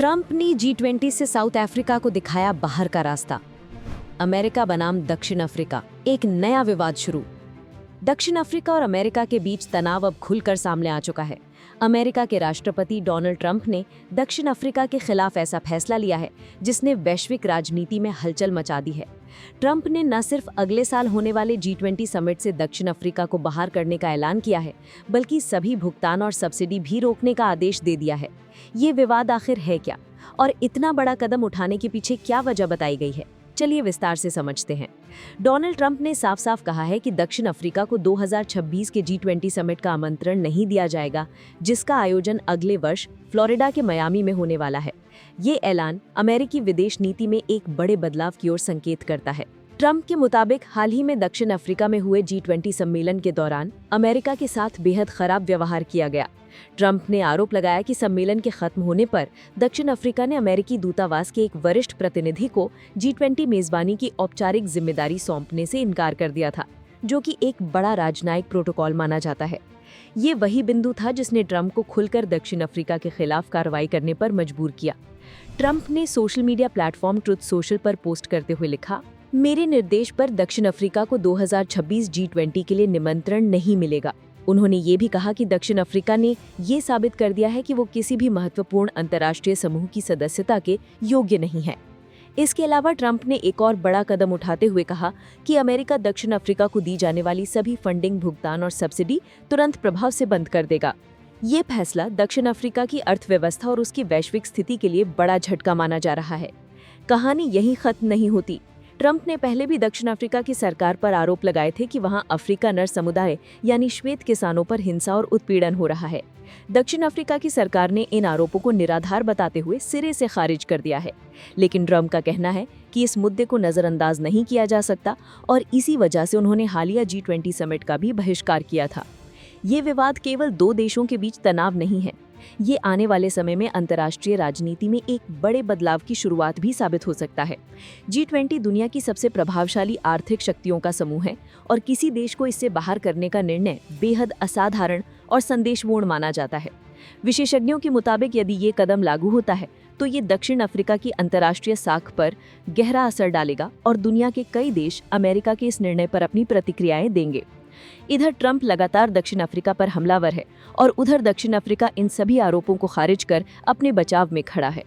Trump ने G20 से south Africa को दिखाया बाहर का रास्ता। अमेरिका बनाम दक्षिण अफ्रीका, एक नया विवाद शुरू। दक्षिण अफ्रीका और अमेरिका के बीच तनाव अब खुलकर सामने आ चुका है। अमेरिका के राष्ट्रपति डोनाल्ड ट्रंप ने दक्षिण अफ्रीका के खिलाफ ऐसा फैसला लिया है जिसने वैश्विक राजनीति में हलचल मचा दी है। ट्रंप ने न सिर्फ अगले साल होने वाले G20 समिट से दक्षिण अफ्रीका को बाहर करने का ऐलान किया है, बल्कि सभी भुगतान और सब्सिडी भी रोकने का आदेश दे दिया है। ये विवाद आखिर है क्या, और इतना बड़ा कदम उठाने के पीछे क्या वजह बताई गई है? चलिए विस्तार से समझते हैं। डोनाल्ड ट्रंप ने साफ साफ कहा है कि दक्षिण अफ्रीका को 2026 के G20 समिट का आमंत्रण नहीं दिया जाएगा, जिसका आयोजन अगले वर्ष फ्लोरिडा के मियामी में होने वाला है। ये ऐलान अमेरिकी विदेश नीति में एक बड़े बदलाव की ओर संकेत करता है। ट्रंप के मुताबिक हाल ही में दक्षिण अफ्रीका में हुए G20 सम्मेलन के दौरान अमेरिका के साथ बेहद खराब व्यवहार किया गया। ट्रंप ने आरोप लगाया कि सम्मेलन के खत्म होने पर दक्षिण अफ्रीका ने अमेरिकी दूतावास के एक वरिष्ठ प्रतिनिधि को G20 मेजबानी की औपचारिक जिम्मेदारी सौंपने से इनकार कर दिया था, जो कि एक बड़ा राजनयिक प्रोटोकॉल माना जाता है। ये वही बिंदु था जिसने ट्रंप को खुलकर दक्षिण अफ्रीका के खिलाफ कार्रवाई करने पर मजबूर किया। ट्रंप ने social media platform truth social पर पोस्ट करते हुए लिखा, मेरे निर्देश पर दक्षिण अफ्रीका को 2026 G20 के लिए निमंत्रण नहीं मिलेगा। उन्होंने ये भी कहा कि दक्षिण अफ्रीका ने ये साबित कर दिया है कि वो किसी भी महत्वपूर्ण अंतर्राष्ट्रीय समूह की सदस्यता के योग्य नहीं है। इसके अलावा ट्रंप ने एक और बड़ा कदम उठाते हुए कहा कि अमेरिका दक्षिण अफ्रीका को दी जाने वाली सभी फंडिंग, भुगतान और सब्सिडी तुरंत प्रभाव से बंद कर देगा। ये फैसला दक्षिण अफ्रीका की अर्थव्यवस्था और उसकी वैश्विक स्थिति के लिए बड़ा झटका माना जा रहा है। कहानी यहीं खत्म नहीं होती। ट्रंप ने पहले भी दक्षिण अफ्रीका की सरकार पर आरोप लगाए थे कि वहां अफ्रीकानर समुदाय यानी श्वेत किसानों पर हिंसा और उत्पीड़न हो रहा है। दक्षिण अफ्रीका की सरकार ने इन आरोपों को निराधार बताते हुए सिरे से खारिज कर दिया है। लेकिन ट्रंप का कहना है कि इस मुद्दे को नजरअंदाज नहीं किया जा सकता और इसी वजह से उन्होंने हालिया G20 समिट का भी बहिष्कार किया था। ये विवाद केवल दो देशों के बीच तनाव नहीं है, ये आने वाले समय में अंतर्राष्ट्रीय राजनीति में एक बड़े बदलाव की शुरुआत भी साबित हो सकता है। G20 दुनिया की सबसे प्रभावशाली आर्थिक शक्तियों का समूह है और किसी देश को इससे बाहर करने का निर्णय बेहद असाधारण और संदेशपूर्ण माना जाता है। विशेषज्ञों के मुताबिक यदि ये कदम लागू होता है तो ये दक्षिण अफ्रीका की अंतर्राष्ट्रीय साख पर गहरा असर डालेगा और दुनिया के कई देश अमेरिका के इस निर्णय पर अपनी प्रतिक्रियाएं देंगे। इधर ट्रंप लगातार दक्षिण अफ्रीका पर हमलावर है और उधर दक्षिण अफ्रीका इन सभी आरोपों को खारिज कर अपने बचाव में खड़ा है।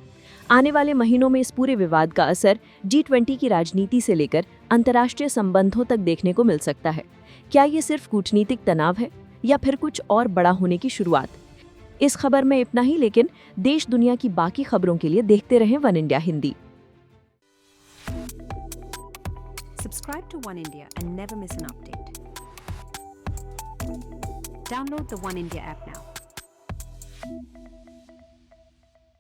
आने वाले महीनों में इस पूरे विवाद का असर G20 की राजनीति से लेकर अंतर्राष्ट्रीय संबंधों तक देखने को मिल सकता है। क्या ये सिर्फ कूटनीतिक तनाव है या फिर कुछ और बड़ा होने की शुरुआत? इस खबर में इतना ही, लेकिन देश दुनिया की बाकी खबरों के लिए देखते रहें one India Hindi. Subscribe to One India and never miss an update. Download the One India app now.